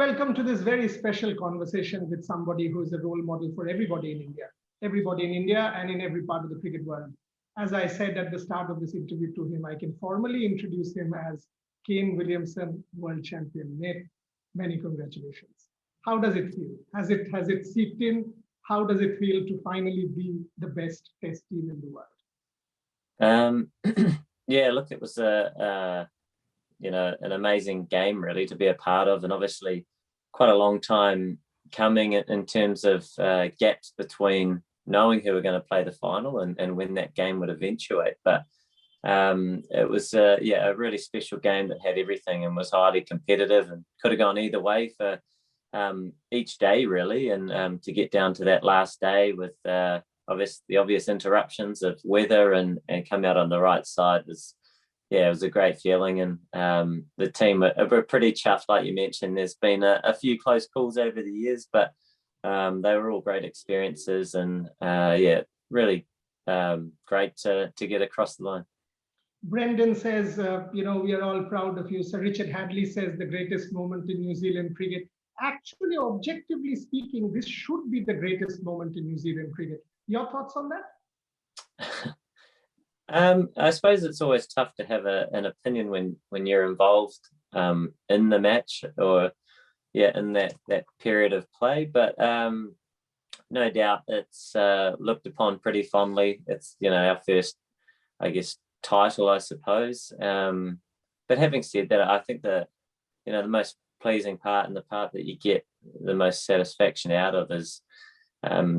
welcome to this very special conversation with somebody who is a role model for everybody in India and in every part of the cricket world. As I said at the start of this interview to him, I can formally introduce him as Kane Williamson, world champion. Mate, many congratulations. How does it feel? Has it seeped in? How does it feel to finally be the best test team in the world? Yeah, look, it was an amazing game really to be a part of, and obviously quite a long time coming in terms of gaps between knowing who were going to play the final and when that game would eventuate. But it was a really special game that had everything and was highly competitive and could have gone either way for each day really, and to get down to that last day with the obvious interruptions of weather and come out on the right side was, it was a great feeling. And the team were pretty chuffed, like you mentioned. There's been a few close calls over the years, but they were all great experiences, and really great to get across the line. Brendan says, we are all proud of you. Sir Richard Hadley says the greatest moment in New Zealand cricket. Actually, objectively speaking, this should be the greatest moment in New Zealand cricket. Your thoughts on that? I suppose it's always tough to have an opinion when you're involved in the match or in that period of play, but no doubt it's looked upon pretty fondly. It's our first, I guess, title, I suppose. But having said that, I think the most pleasing part and the part that you get the most satisfaction out of is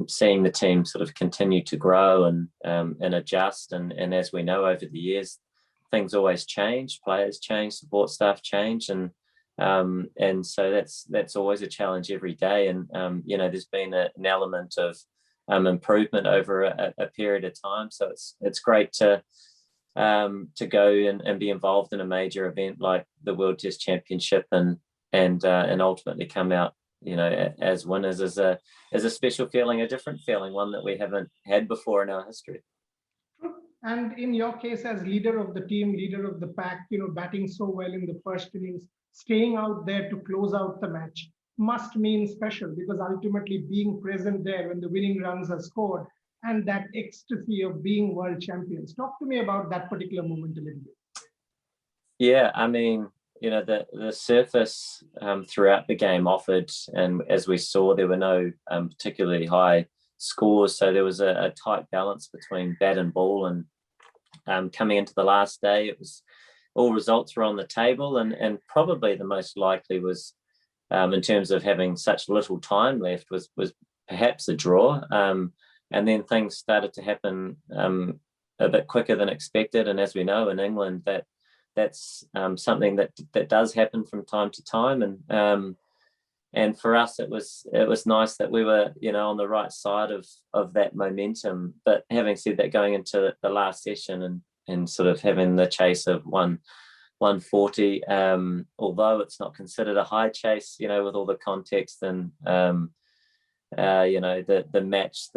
seeing the team sort of continue to grow and adjust, and as we know over the years, things always change, players change, support staff change, and so that's always a challenge every day. And there's been an element of improvement over a period of time, so it's great to go and be involved in a major event like the World Test Championship and ultimately come out as winners is a special feeling, a different feeling, one that we haven't had before in our history. And in your case, as leader of the team, leader of the pack, batting so well in the first innings, staying out there to close out the match must mean special, because ultimately being present there when the winning runs are scored and that ecstasy of being world champions. Talk to me about that particular moment a little bit. Yeah, I mean, the surface throughout the game offered, and as we saw, there were no particularly high scores, so there was a tight balance between bat and ball. And coming into the last day, it was all results were on the table, and probably the most likely was, in terms of having such little time left, was perhaps a draw. And then things started to happen a bit quicker than expected, and as we know in England, that's something that does happen from time to time, and for us it was nice that we were on the right side of that momentum. But having said that, going into the last session and sort of having the chase of 140, although it's not considered a high chase, with all the context and the match,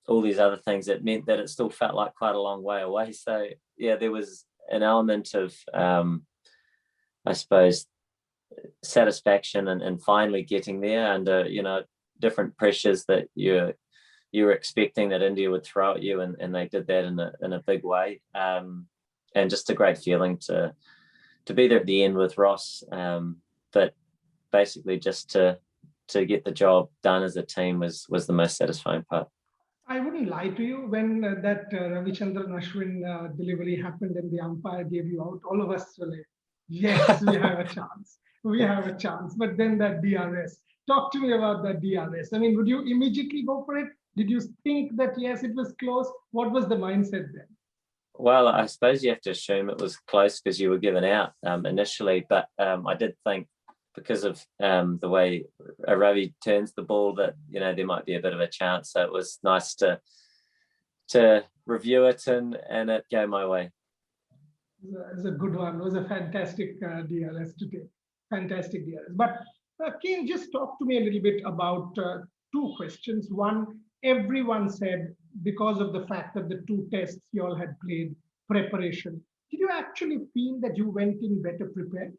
all these other things, it meant that it still felt like quite a long way away. So there was an element of I suppose satisfaction and finally getting there under different pressures that you were expecting that India would throw at you, and they did that in a big way, and just a great feeling to be there at the end with Ross, but basically just to get the job done as a team was the most satisfying part. I wouldn't lie to you, when that Ravichandran Ashwin delivery happened and the umpire gave you out, all of us were like, yes, we have a chance. We have a chance. But then that DRS. Talk to me about that DRS. I mean, would you immediately go for it? Did you think that, yes, it was close? What was the mindset then? Well, I suppose you have to assume it was close because you were given out initially. But I did think, because of the way Ravi turns the ball, that there might be a bit of a chance. So it was nice to review it and it go my way. It was a good one. It was a fantastic DRS to take. Fantastic DRS. But Kane, just talk to me a little bit about two questions. One, everyone said, because of the fact that the two tests you all had played, preparation, did you actually feel that you went in better prepared?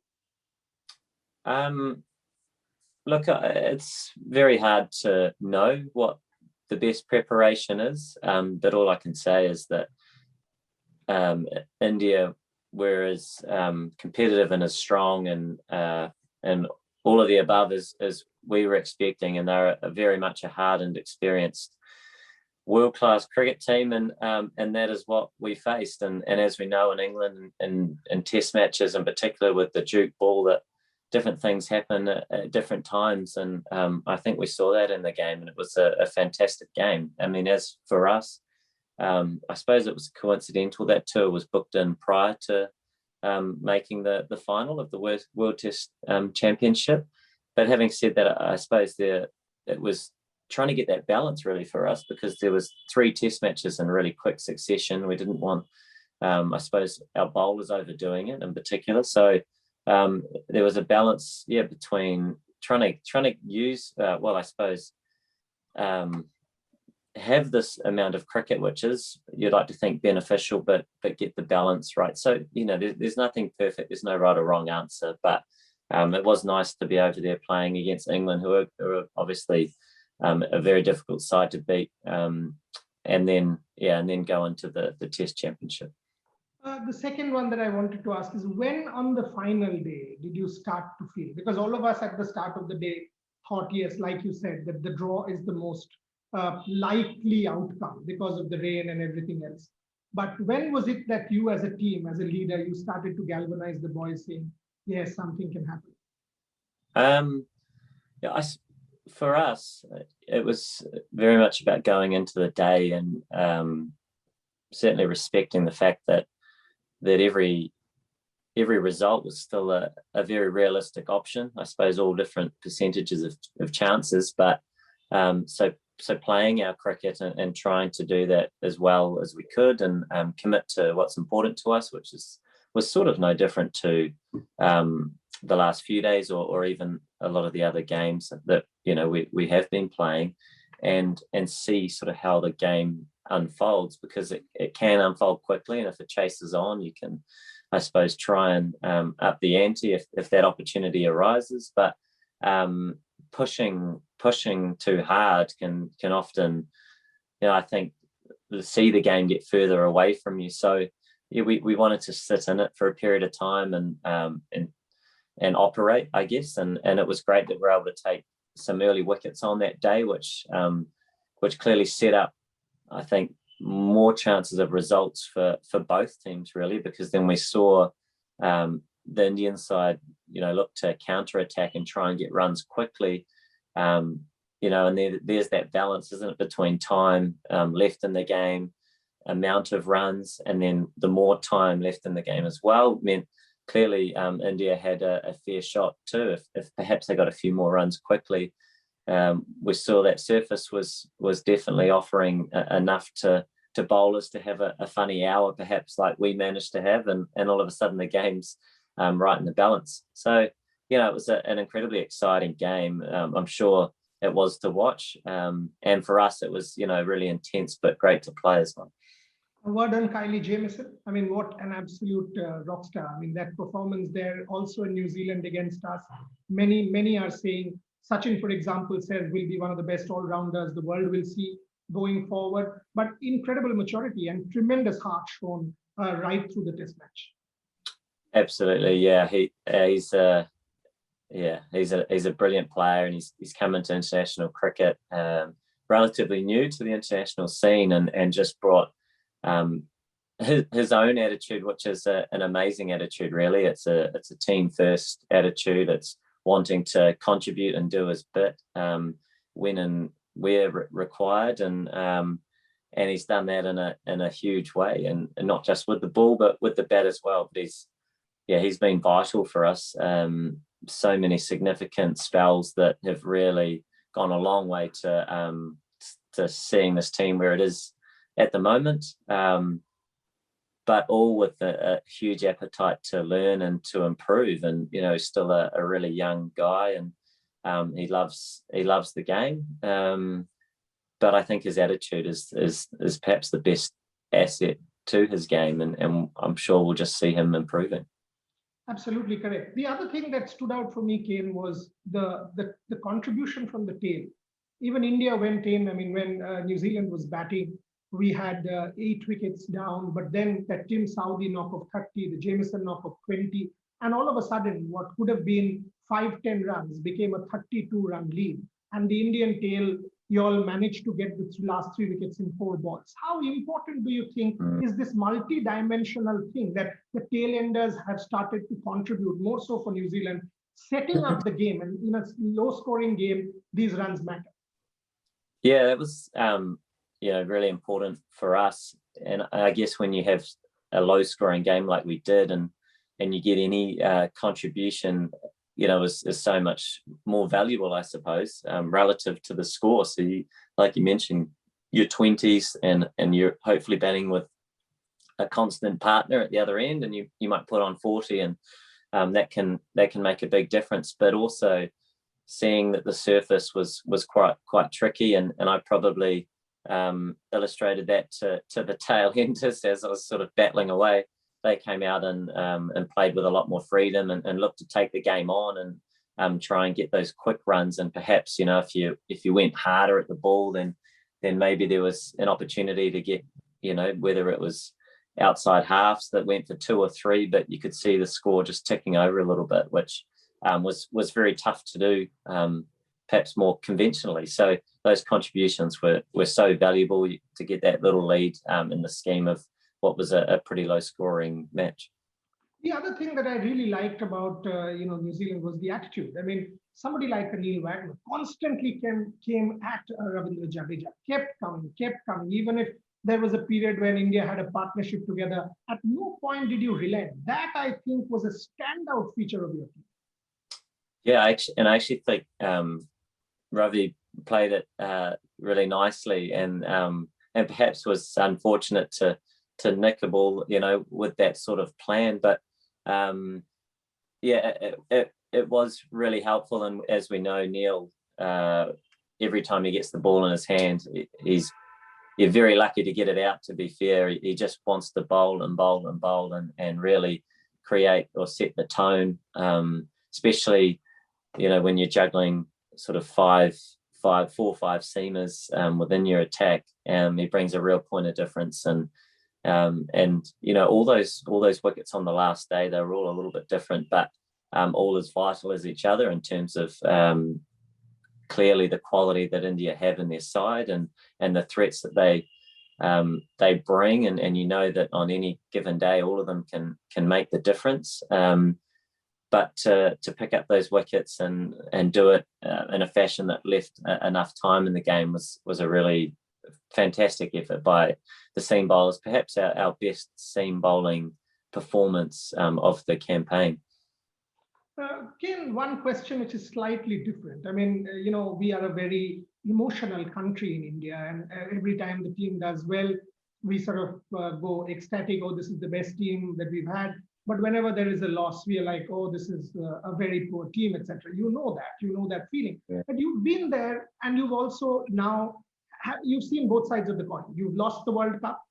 Look, it's very hard to know what the best preparation is, but all I can say is that India, whereas competitive and as strong and all of the above as we were expecting, and they're very much a hardened, experienced, world-class cricket team, and that is what we faced. And as we know in England, in Test matches in particular with the Duke ball, that different things happen at different times, and I think we saw that in the game, and it was a fantastic game. I mean, as for us, I suppose it was coincidental that tour was booked in prior to making the final of the World Test Championship. But having said that, I suppose it was trying to get that balance really for us, because there was 3 Test matches in really quick succession. We didn't want, I suppose, our bowlers overdoing it in particular. So there was a balance, between trying to use, I suppose, have this amount of cricket, which is, you'd like to think, beneficial, but get the balance right. So, there's nothing perfect. There's no right or wrong answer, but it was nice to be over there playing against England, who are obviously a very difficult side to beat, and then go into the Test Championship. The second one that I wanted to ask is, when on the final day did you start to feel? Because all of us at the start of the day thought, yes, like you said, that the draw is the most likely outcome because of the rain and everything else. But when was it that you, as a team, as a leader, you started to galvanize the boys, saying, yes, something can happen? For us, it was very much about going into the day and certainly respecting the fact that every result was still a very realistic option. I suppose all different percentages of chances, but so playing our cricket and trying to do that as well as we could, and commit to what's important to us, which was sort of no different to the last few days or even a lot of the other games that we have been playing, and see sort of how the game unfolds, because it can unfold quickly, and if it chases on, you can, I suppose, try and up the ante if that opportunity arises. But pushing too hard can often, I think, see the game get further away from you. So we wanted to sit in it for a period of time and operate, I guess, and it was great that we're able to take some early wickets on that day, which clearly set up, I think, more chances of results for both teams, really, because then we saw the Indian side, look to counter-attack and try and get runs quickly, and there's that balance, isn't it, between time left in the game, amount of runs, and then the more time left in the game as well meant clearly India had a fair shot too, if perhaps they got a few more runs quickly. We saw that surface was definitely offering enough to bowlers to have a funny hour, perhaps, like we managed to have, and all of a sudden the game's right in the balance. So it was an incredibly exciting game. I'm sure it was to watch, and for us it was really intense but great to play as well. A word on Kylie Jamieson. I mean, what an absolute rock star. I mean, that performance there also in New Zealand against us. Many are saying, Sachin, for example, says will be one of the best all-rounders the world will see going forward. But incredible maturity and tremendous heart shown right through the Test match. Absolutely, yeah. He's a brilliant player, and he's come into international cricket relatively new to the international scene, and just brought his own attitude, which is an amazing attitude, really. It's a team first attitude. It's wanting to contribute and do his bit when and where required, and he's done that in a huge way, and not just with the ball but with the bat as well. But he's been vital for us. So many significant spells that have really gone a long way to seeing this team where it is at the moment, but all with a huge appetite to learn and to improve. And he's still a really young guy, and he loves the game. But I think his attitude is perhaps the best asset to his game, and I'm sure we'll just see him improving. Absolutely correct. The other thing that stood out for me, Kane, was the contribution from the tail. Even India went in. I mean, when New Zealand was batting, we had 8 wickets down, but then that Tim Southee knock of 30, the Jameson knock of 20, and all of a sudden, what could have been 5-10 runs became a 32-run lead. And the Indian tail, you all managed to get the last 3 wickets in 4 balls. How important do you think is this multi-dimensional thing that the tail enders have started to contribute more so for New Zealand, setting up the game, and in a low-scoring game, these runs matter? Yeah, that was really important for us. And I guess when you have a low-scoring game like we did, and you get any contribution, is so much more valuable, I suppose, relative to the score. So, like you mentioned, your 20s, and you're hopefully batting with a constant partner at the other end, and you might put on 40, and that can make a big difference. But also seeing that the surface was quite tricky, and I probably illustrated that to the tail enders as I was sort of battling away. They came out and played with a lot more freedom, and looked to take the game on, and try and get those quick runs. And perhaps, if you went harder at the ball, then maybe there was an opportunity to get, whether it was outside halves that went for 2 or 3, but you could see the score just ticking over a little bit, which was very tough to do, perhaps more conventionally. So those contributions were so valuable to get that little lead in the scheme of what was a pretty low scoring match. The other thing that I really liked about New Zealand was the attitude. I mean, somebody like Neil Wagner constantly came at Ravindra Jadeja, kept coming, even if there was a period when India had a partnership together. At no point did you relent. That, I think, was a standout feature of your team. Yeah, I actually think Ravi played it really nicely, and perhaps was unfortunate to nick a ball, with that sort of plan. But it was really helpful. And as we know, Neil, every time he gets the ball in his hand, you're very lucky to get it out, to be fair. He just wants to bowl and really create or set the tone, especially, when you're juggling sort of 4 or 5 seamers within your attack. He brings a real point of difference. And all those wickets on the last day, they were all a little bit different, but all as vital as each other in terms of clearly the quality that India have in their side, and the threats that they bring, and that on any given day all of them can make the difference. But to pick up those wickets and do it in a fashion that left enough time in the game was a really fantastic effort by the seam bowlers. Perhaps our best seam bowling performance of the campaign. Again, one question which is slightly different. I mean, we are a very emotional country in India, and every time the team does well, we sort of go ecstatic. Oh, this is the best team that we've had. But whenever there is a loss, we are like, oh, this is a very poor team, etc. You know that feeling. Yeah. But you've been there, and you've also now you've seen both sides of the coin. You've lost the World Cup.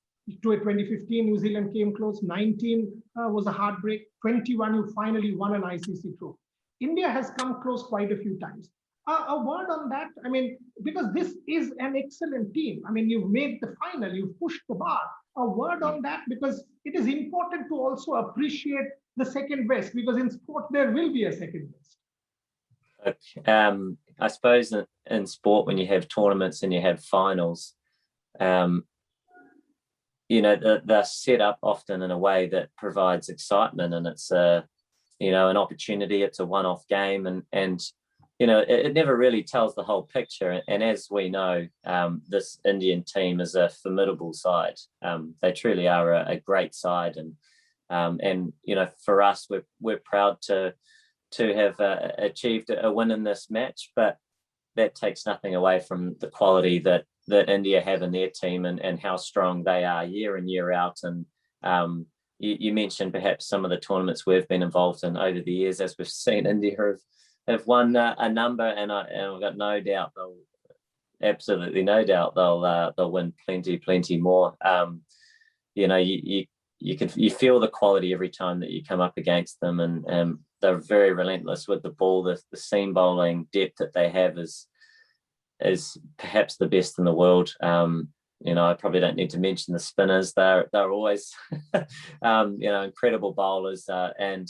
To a 2015, New Zealand came close. 19 was a heartbreak. 21, you finally won an ICC trophy. India has come close quite a few times. A word on that? I mean, because this is an excellent team. I mean, you've made the final, you've pushed the bar. A word on that, because it is important to also appreciate the second best, because in sport, there will be a second best. I suppose in sport, when you have tournaments and you have finals, they're set up often in a way that provides excitement, and it's an opportunity. It's a one-off game, and it never really tells the whole picture. And as we know, this Indian team is a formidable side. They truly are a great side, and for us, we're proud to have achieved a win in this match. But that takes nothing away from the quality that India have in their team, and how strong they are year in, year out. And you mentioned perhaps some of the tournaments we've been involved in over the years. As we've seen, India have won a number, and I've got no doubt they'll win plenty more. You you feel the quality every time that you come up against them, and they're very relentless with the ball. The seam bowling depth that they have is perhaps the best in the world. I probably don't need to mention the spinners. They're always incredible bowlers, and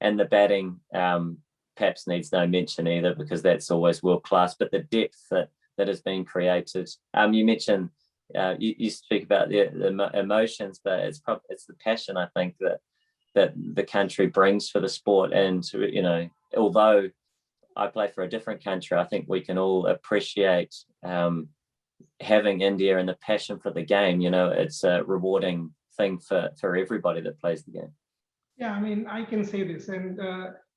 the batting perhaps needs no mention either, because that's always world class. But the depth that has been created. You mentioned you speak about the emotions, but it's the passion, I think, that the country brings for the sport. And although I play for a different country, I think we can all appreciate having India and the passion for the game. It's a rewarding thing for everybody that plays the game. Yeah, I mean, I can say this, and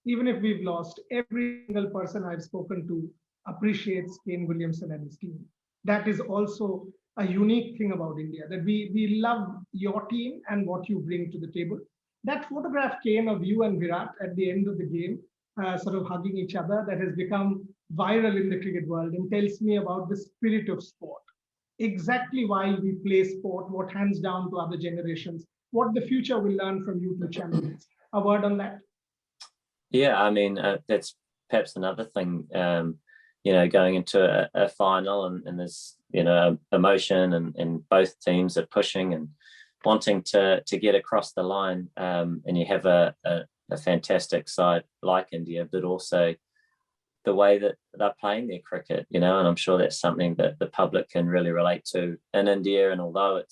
even if we've lost, every single person I've spoken to appreciates Kane Williamson and his team. That is also a unique thing about India, that we love your team and what you bring to the table. That photograph came of you and Virat at the end of the game, sort of hugging each other, that has become viral in the cricket world and tells me about the spirit of sport. Exactly why we play sport, what hands down to other generations, what the future will learn from you two champions. A word on that? Yeah, I mean, that's perhaps another thing, going into a final, and there's, emotion, and both teams are pushing and wanting to get across the line, and you have a fantastic side like India, but also the way that they're playing their cricket, and I'm sure that's something that the public can really relate to in India. And although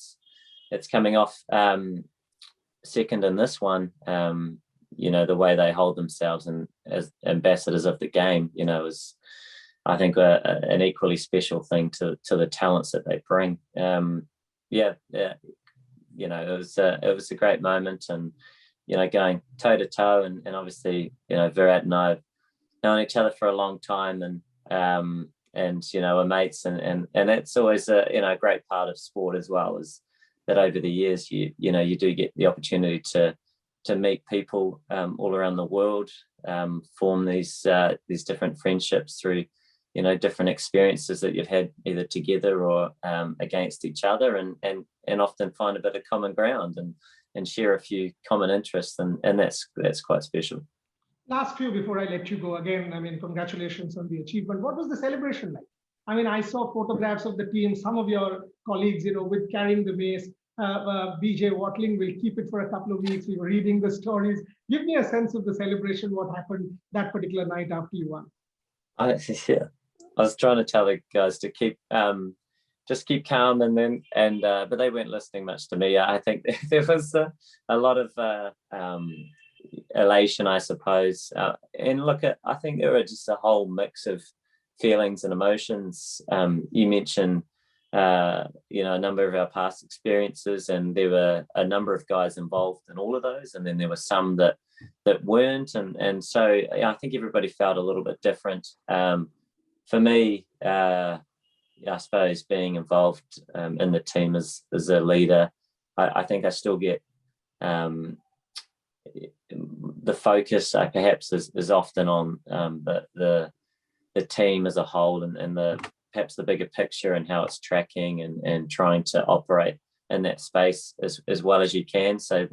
it's coming off second in this one, the way they hold themselves and as ambassadors of the game, is, I think, an equally special thing to the talents that they bring. It was a great moment, and going toe to toe, and obviously Virat and I have known each other for a long time, and we're mates, and that's always a great part of sport as well, is that over the years you do get the opportunity to meet people all around the world, form these different friendships through different experiences that you've had either together or against each other, and often find a bit of common ground and share a few common interests, and that's quite special. Last few before I let you go again, I mean, congratulations on the achievement. What was the celebration like? I mean, I saw photographs of the team, some of your colleagues, with carrying the mace. BJ Watling will keep it for a couple of weeks. We were reading the stories. Give me a sense of the celebration, what happened that particular night after you won. I was trying to tell the guys to keep just keep calm, but they weren't listening much to me. I think there was a lot of elation, I suppose, and I think there were just a whole mix of feelings and emotions. You mentioned a number of our past experiences, and there were a number of guys involved in all of those, and then there were some that weren't, and so I think everybody felt a little bit different. For me, I suppose being involved in the team as a leader, I think I still get the focus perhaps is often on the team as a whole, and perhaps the bigger picture and how it's tracking, and trying to operate in that space as well as you can. So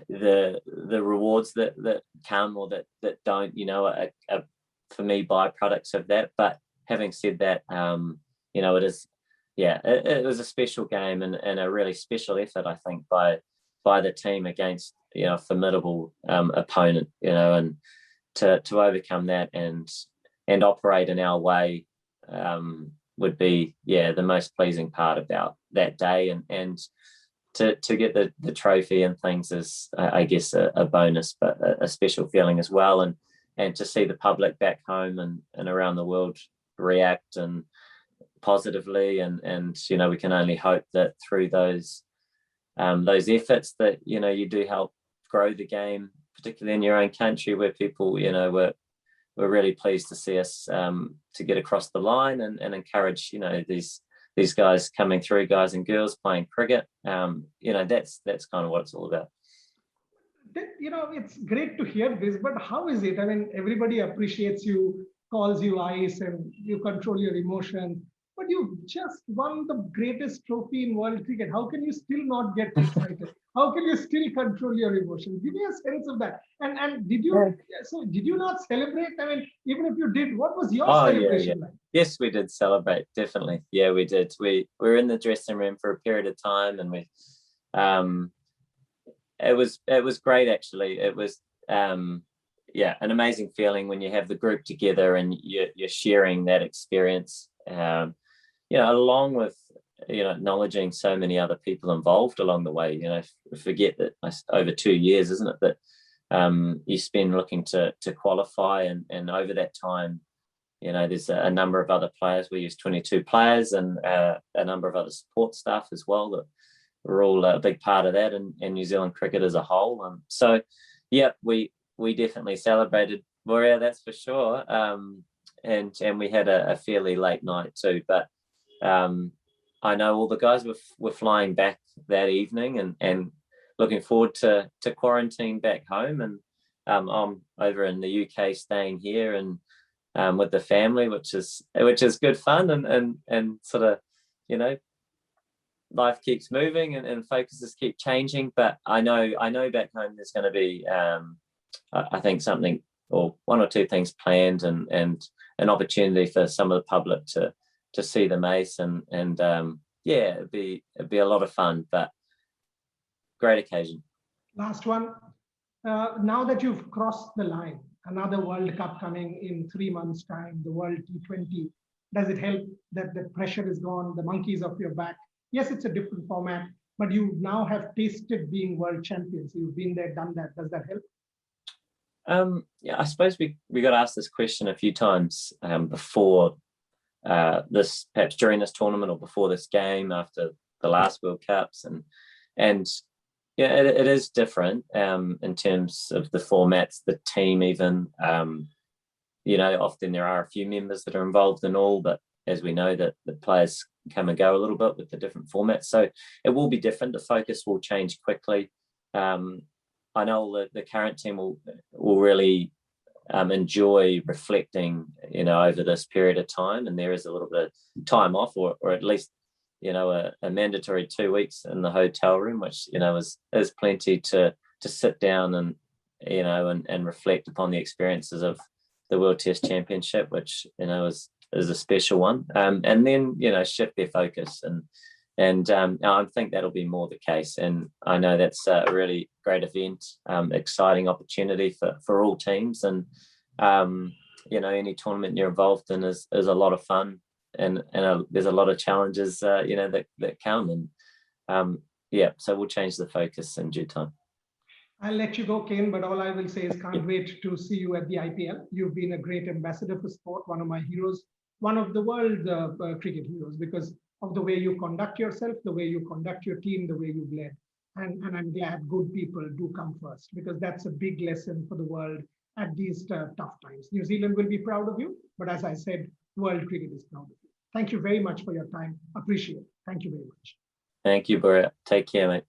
the rewards that come or that don't, are for me byproducts of that. But having said that, it is, it was a special game and a really special effort, I think, by the team against a formidable opponent, and to overcome that and operate in our way would be the most pleasing part about that day, and to get the trophy and things is, I guess, a bonus, but a special feeling as well, and to see the public back home and around the world react and positively, and we can only hope that through those efforts that you do help grow the game, particularly in your own country, where people were really pleased to see us to get across the line and encourage these guys coming through, guys and girls playing cricket. That's kind of what it's all about. It's great to hear this, but how is it? I mean, everybody appreciates you, calls you ice, and you control your emotions. but you just won the greatest trophy in world cricket. How can you still not get excited? How can you still control your emotions? Give me a sense of that. And did you, so did you not celebrate? I mean, even if you did, what was your celebration like? Yes, we did celebrate, definitely. Yeah, we did. We were in the dressing room for a period of time, and we it was great, actually. It was an amazing feeling when you have the group together and you're sharing that experience, along with acknowledging so many other people involved along the way. Forget that over 2 years, isn't it, that you spend looking to qualify, and over that time, there's a number of other players. We use 22 players and a number of other support staff as well that we're all a big part of that, and New Zealand cricket as a whole. So we definitely celebrated, Borea, that's for sure. And we had a fairly late night too, but I know all the guys were flying back that evening and looking forward to quarantine back home. And I'm over in the UK staying here and with the family, which is good fun, and sort of, life keeps moving and focuses keep changing. But I know back home there's going to be I think something, or one or two things planned, and an opportunity for some of the public to see the Mace, and it'd be a lot of fun, but great occasion. Last one. Now that you've crossed the line, another World Cup coming in 3 months' time, the World T20, does it help that the pressure is gone, the monkey's off your back? Yes, it's a different format, but you now have tasted being world champions. You've been there, done that. Does that help? I suppose we got asked this question a few times before this, perhaps during this tournament or before this game, after the last World Cups, and it is different in terms of the formats, the team even. Often there are a few members that are involved in all, but as we know, that the players come and go a little bit with the different formats, so it will be different. The focus will change quickly. I know the current team will really enjoy reflecting, over this period of time, and there is a little bit of time off, or at least, a mandatory 2 weeks in the hotel room, which is plenty to sit down and and reflect upon the experiences of the World Test Championship, which is a special one, and then shift their focus, and I think that'll be more the case. And I know that's a really great event, exciting opportunity for all teams, and any tournament you're involved in is a lot of fun, and there's a lot of challenges that come, and so we'll change the focus in due time. I'll let you go, Kane, but all I will say is can't wait to see you at the IPL. You've been a great ambassador for sport, one of my heroes, one of the world cricket heroes, because of the way you conduct yourself, the way you conduct your team, the way you've led. And I'm glad good people do come first, because that's a big lesson for the world at these tough times. New Zealand will be proud of you, but as I said, world cricket is proud of you. Thank you very much for your time. Appreciate it. Thank you very much. Thank you, Virat. Take care, mate.